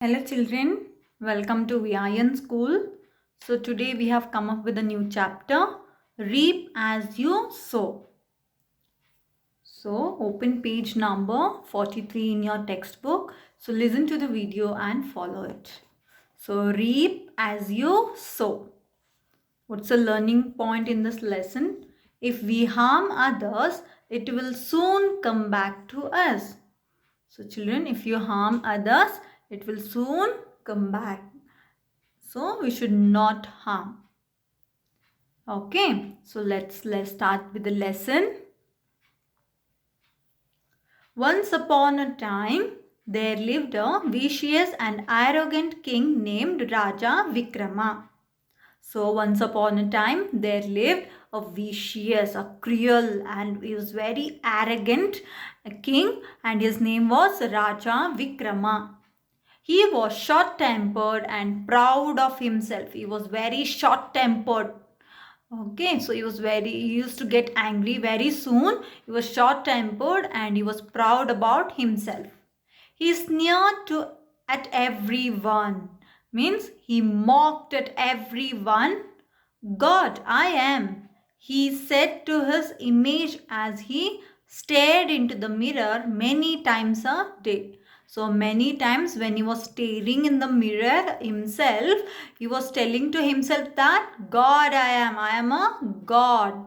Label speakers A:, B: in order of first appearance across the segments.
A: Hello children, welcome to VIN school. So today we have come up with a new chapter, Reap as you sow. So open page number 43 in your textbook. So listen to the video and follow it. So reap as you sow. What's the learning point in this lesson? If we harm others, it will soon come back to us. So children, if you harm others, it will soon come back. So we should not harm. Okay, so let's start with the lesson. Once upon a time, there lived a vicious and arrogant king named Raja Vikrama. So once upon a time, there lived a vicious, a cruel, and he was very arrogant king, and his name was Raja Vikrama. He was short-tempered and proud of himself. He was very short-tempered. Okay, so he used to get angry very soon. He was short-tempered and he was proud about himself. He sneered at everyone. Means he mocked at everyone. God, I am, he said to his image as he stared into the mirror many times a day. So many times when he was staring in the mirror himself, he was telling to himself that God I am a God.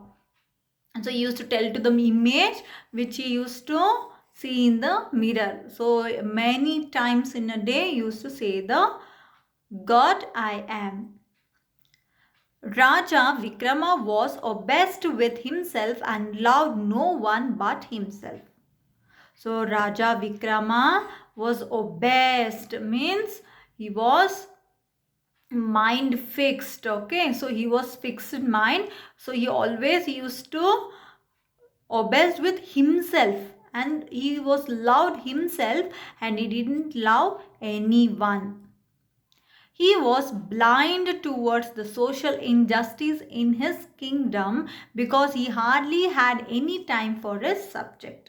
A: And so he used to tell to the image which he used to see in the mirror. So many times in a day he used to say the God I am. Raja Vikrama was obsessed with himself and loved no one but himself. So Raja Vikrama was obsessed, means he was mind fixed. Okay, so he was fixed in mind. So he always used to obsessed with himself, and he was loved himself and he didn't love anyone. He was blind towards the social injustice in his kingdom because he hardly had any time for his subject.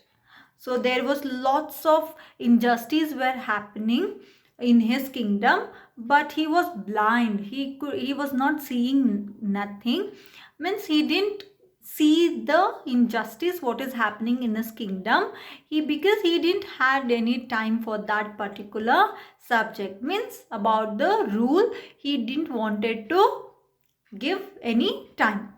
A: So there was lots of injustice were happening in his kingdom, but he was blind. He was not seeing nothing. Means he didn't see the injustice what is happening in his kingdom. Because he didn't had any time for that particular subject, means about the rule he didn't wanted to give any time.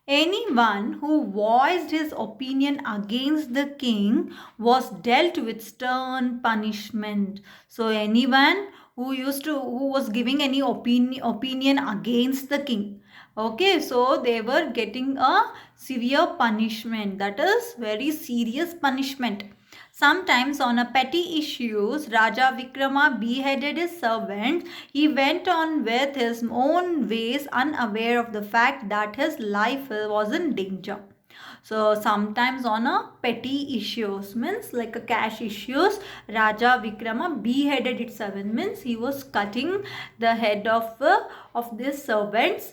A: Anyone who voiced his opinion against the king was dealt with stern punishment. So anyone who was giving any opinion against the king, okay, so they were getting a severe punishment, that is very serious punishment. Sometimes on a petty issues, Raja Vikrama beheaded his servants. He went on with his own ways, unaware of the fact that his life was in danger. So sometimes on a petty issues, means like a cash issues, Raja Vikrama beheaded his servant, means he was cutting the head of these servants,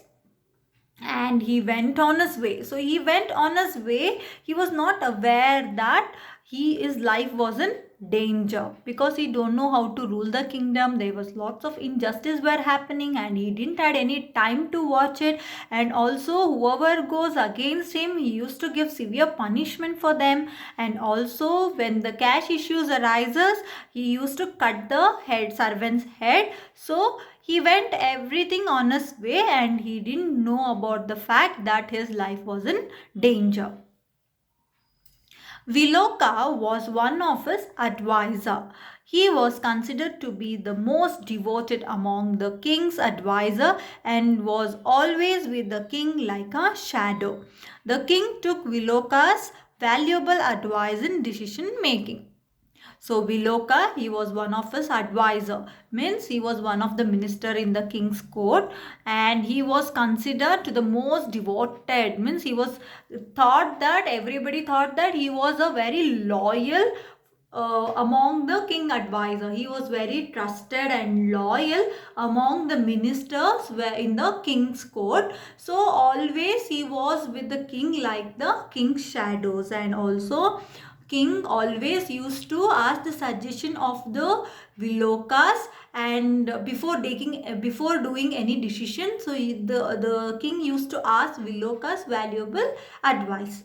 A: and he went on his way. So he went on his way. He was not aware that his life was in danger because he don't know how to rule the kingdom. There was lots of injustice were happening and he didn't had any time to watch it. And also whoever goes against him, he used to give severe punishment for them. And also when the cash issues arises, he used to cut the servant's head. So he went everything on his way and he didn't know about the fact that his life was in danger. Viloka was one of his advisor. He was considered to be the most devoted among the king's advisor and was always with the king like a shadow. The king took Viloka's valuable advice in decision making. So Viloka, he was one of his advisor, means he was one of the minister in the king's court, and he was considered to the most devoted, means he was everybody thought that he was a very loyal among the king advisor. He was very trusted and loyal among the ministers in the king's court. So always he was with the king like the king's shadows. And also king always used to ask the suggestion of the Vilokas, and before doing any decision, so the king used to ask Vilokas valuable advice.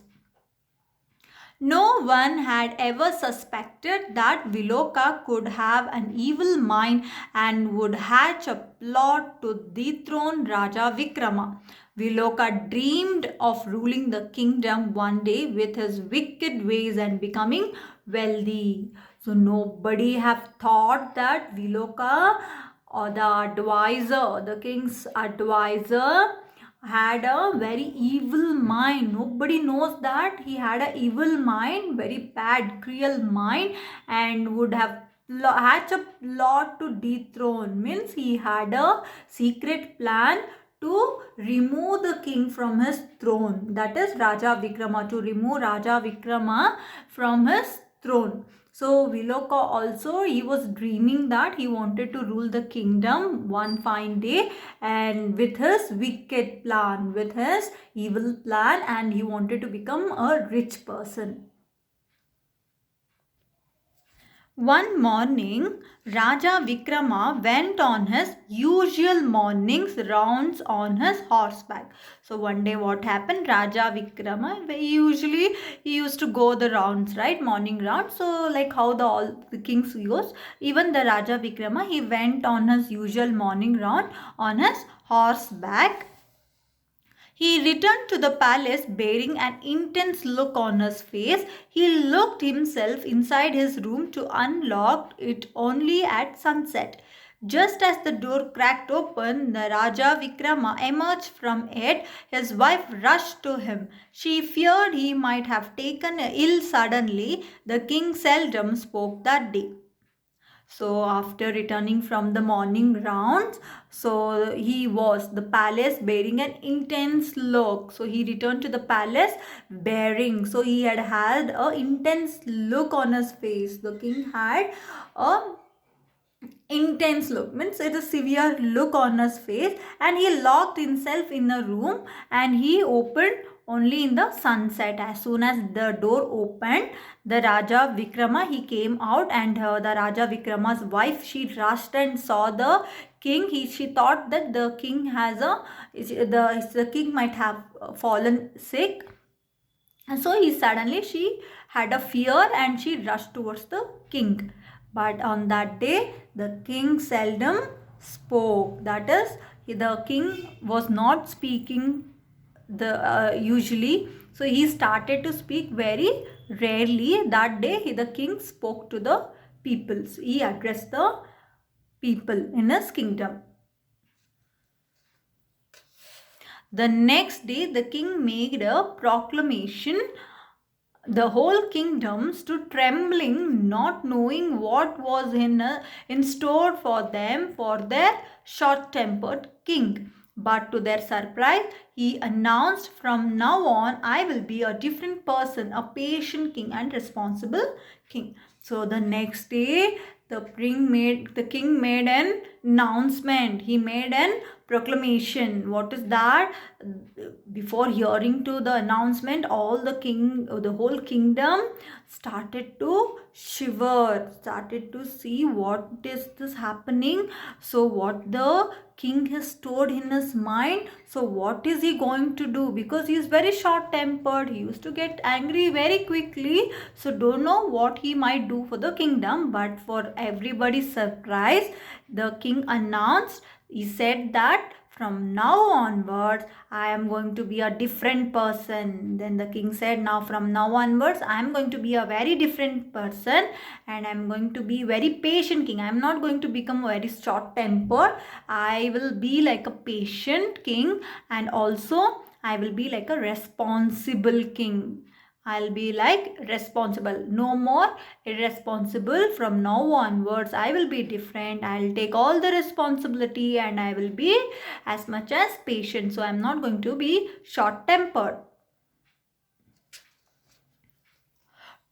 A: No one had ever suspected that Viloka could have an evil mind and would hatch a plot to dethrone Raja Vikrama. Viloka dreamed of ruling the kingdom one day with his wicked ways and becoming wealthy. So nobody have thought that Viloka, or the king's advisor, had a very evil mind. Nobody knows that he had a evil mind, very bad, cruel mind, and would have hatched a plot to dethrone. Means he had a secret plan to remove the king from his throne. That is Raja Vikrama, to remove Raja Vikrama from his throne. So Viloka also, he was dreaming that he wanted to rule the kingdom one fine day, and with his wicked plan, with his evil plan, and he wanted to become a rich person. One morning, Raja Vikrama went on his usual morning's rounds on his horseback. So one day what happened? Raja Vikrama, he used to go the rounds, right? Morning rounds. So like how all the kings goes, even the Raja Vikrama, he went on his usual morning round on his horseback. He returned to the palace bearing an intense look on his face. He locked himself inside his room to unlock it only at sunset. Just as the door cracked open, the Raja Vikrama emerged from it. His wife rushed to him. She feared he might have taken ill suddenly. The king seldom spoke that day. So after returning from the morning rounds, so he was the palace bearing an intense look. So he returned to the palace bearing. So he had a intense look on his face. The king had a intense look, means it is severe look on his face, and he locked himself in a room and he opened only in the sunset. As soon as the door opened, the Raja Vikrama, he came out, and the Raja Vikrama's wife, she rushed and saw the king. She thought that the king has the king might have fallen sick, and so she had a fear and she rushed towards the king. But on that day, the king seldom spoke. That is, the king was not speaking usually. So he started to speak very rarely. That day, the king spoke to the people. So he addressed the people in his kingdom. The next day, the king made a proclamation. The whole kingdom stood trembling, not knowing what was in store for them, for their short-tempered king. But to their surprise, he announced, "From now on, I will be a different person, a patient king and responsible king." So the next day, the king made an announcement. He made an proclamation. What is that? Before hearing to the announcement, the whole kingdom started to shiver, started to see what is this happening. So what the king has stored in his mind, so what is he going to do? Because he is very short tempered, he used to get angry very quickly, so don't know what he might do for the kingdom. But for everybody's surprise, the king announced, he said that from now onwards, I am going to be a different person. Then the king said, now from now onwards, I am going to be a very different person, and I am going to be very patient king. I am not going to become very short tempered. I will be like a patient king, and also I will be like a responsible king. I'll be like responsible, no more irresponsible. From now onwards, I will be different. I'll take all the responsibility, and I will be as much as patient. So I'm not going to be short-tempered.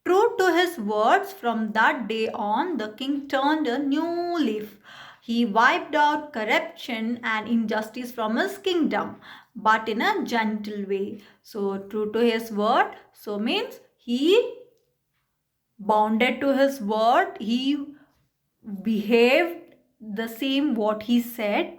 A: True to his words, from that day on, the king turned a new leaf. He wiped out corruption and injustice from his kingdom, but in a gentle way. So true to his word, so means he bounded to his word. He behaved the same what he said,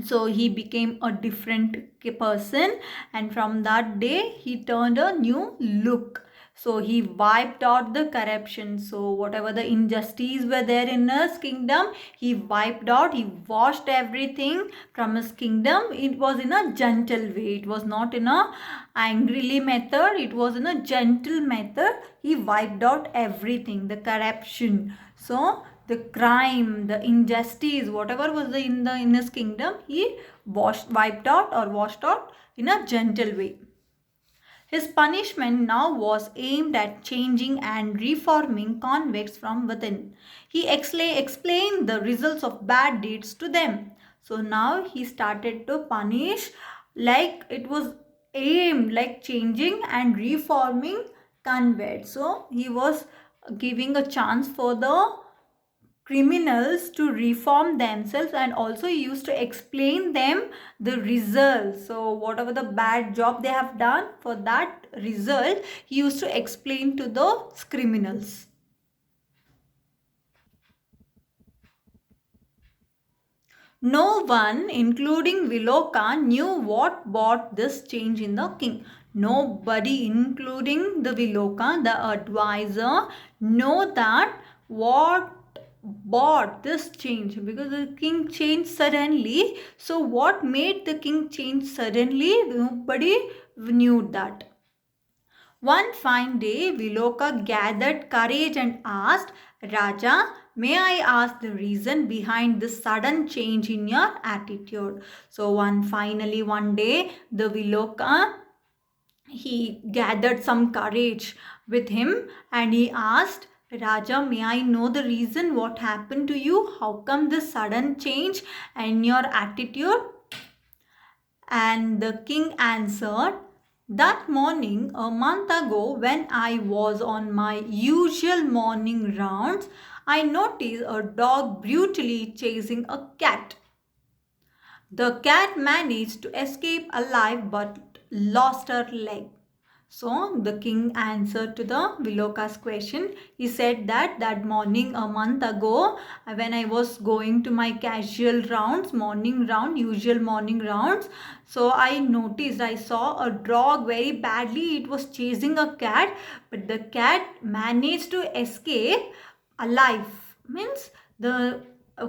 A: so he became a different person, and from that day he turned a new look. So he wiped out the corruption. So whatever the injustices were there in his kingdom, he wiped out, he washed everything from his kingdom. It was in a gentle way, it was not in a angrily method, it was in a gentle method. He wiped out everything, the corruption, so the crime, the injustice, whatever was in his kingdom, he wiped out or washed out in a gentle way. His punishment now was aimed at changing and reforming convicts from within. He explained the results of bad deeds to them. So now he started to punish, like it was aimed like changing and reforming convicts. So he was giving a chance for the criminals to reform themselves, and also he used to explain them the result. So whatever the bad job they have done, for that result he used to explain to those criminals. No one, including Viloka, knew what brought this change in the king. Nobody, including the Viloka, the advisor, know that what brought this change, because the king changed suddenly. So what made the king change suddenly? Nobody knew that. One fine day, Viloka gathered courage and asked, Raja, may I ask the reason behind this sudden change in your attitude? So one day, the Viloka, he gathered some courage with him and he asked, Raja, may I know the reason what happened to you? How come this sudden change in your attitude? And the king answered, that morning, a month ago, when I was on my usual morning rounds, I noticed a dog brutally chasing a cat. The cat managed to escape alive but lost her leg. So the king answered to the Viloka's question. He said that that morning a month ago, when I was going to my casual rounds, morning round, usual morning rounds, so I noticed, I saw a dog very badly. It was chasing a cat, but the cat managed to escape alive. Means the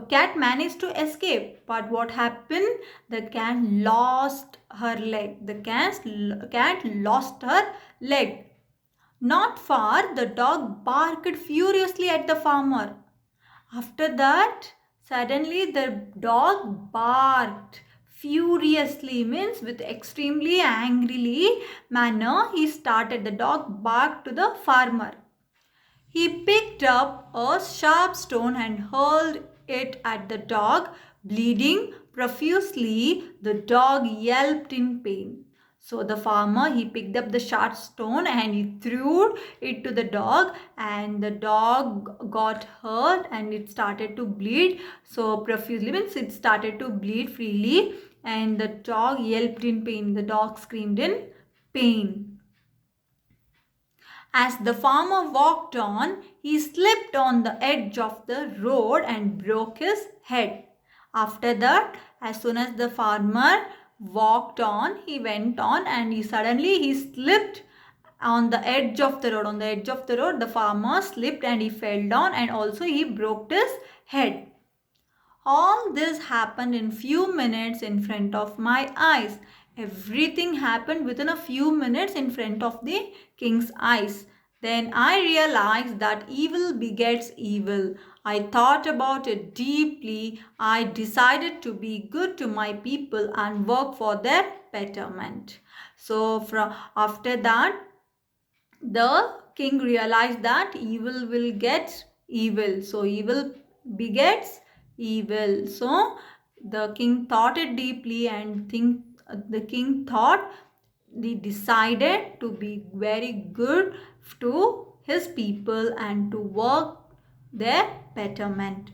A: cat managed to escape, but what happened? The cat lost her leg. The cat lost her leg. Not far, the dog barked furiously at the farmer. After that, suddenly the dog barked furiously, means with extremely angrily manner. The dog barked to the farmer. He picked up a sharp stone and hurled it at the dog. Bleeding profusely, the dog yelped in pain. So the farmer, he picked up the sharp stone and he threw it to the dog, and the dog got hurt and it started to bleed. So profusely means it started to bleed freely, and the dog yelped in pain. The dog screamed in pain. As the farmer walked on, he slipped on the edge of the road and broke his head. After that, as soon as the farmer walked on, he went on and he slipped on the edge of the road. On the edge of the road, the farmer slipped and he fell down, and also he broke his head. All this happened in few minutes in front of my eyes. Everything happened within a few minutes in front of the king's eyes. Then I realized that evil begets evil. I thought about it deeply. I decided to be good to my people and work for their betterment. So after that, the king realized that evil will get evil. So evil begets evil. So the king thought it deeply, and the king thought, he decided to be very good to his people and to work their betterment.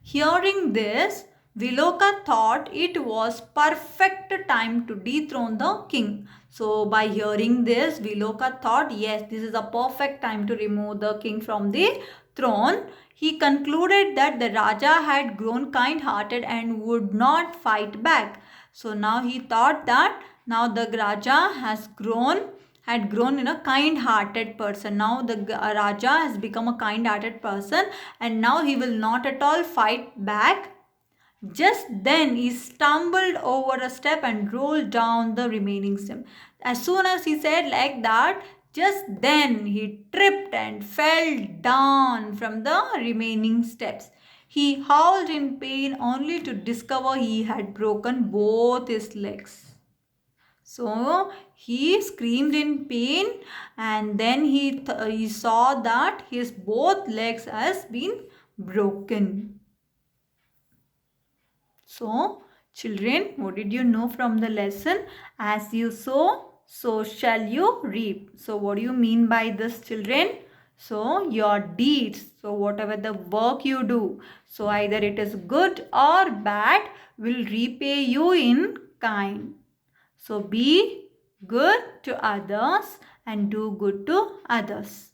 A: Hearing this, Viloka thought it was perfect time to dethrone the king. So by hearing this, Viloka thought, yes, this is a perfect time to remove the king from the throne. He concluded that the Raja had grown kind-hearted and would not fight back. So now he thought that now the Raja had grown in a kind-hearted person. Now the Raja has become a kind-hearted person and now he will not at all fight back. Just then he stumbled over a step and rolled down the remaining step. As soon as he said like that, just then he tripped and fell down from the remaining steps. He howled in pain only to discover he had broken both his legs. So he screamed in pain and then he saw that his both legs has been broken. So, children, what did you know from the lesson? As you sow, so shall you reap. So, what do you mean by this, children? So, your deeds. So, whatever the work you do. So, either it is good or bad will repay you in kind. So, be good to others and do good to others.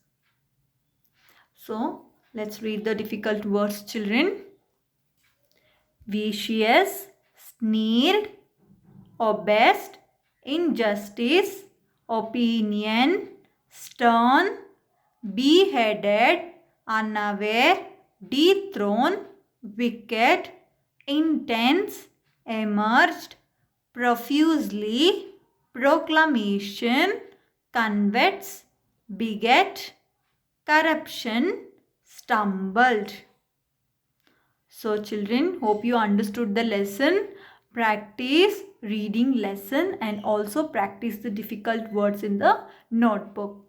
A: So, let's read the difficult words, children. Vicious, sneered, obsessed, injustice, opinion, stern, beheaded, unaware, dethroned, wicked, intense, emerged, profusely, proclamation, convets, beget, corruption, stumbled. So children, hope you understood the lesson. Practice reading lesson and also practice the difficult words in the notebook.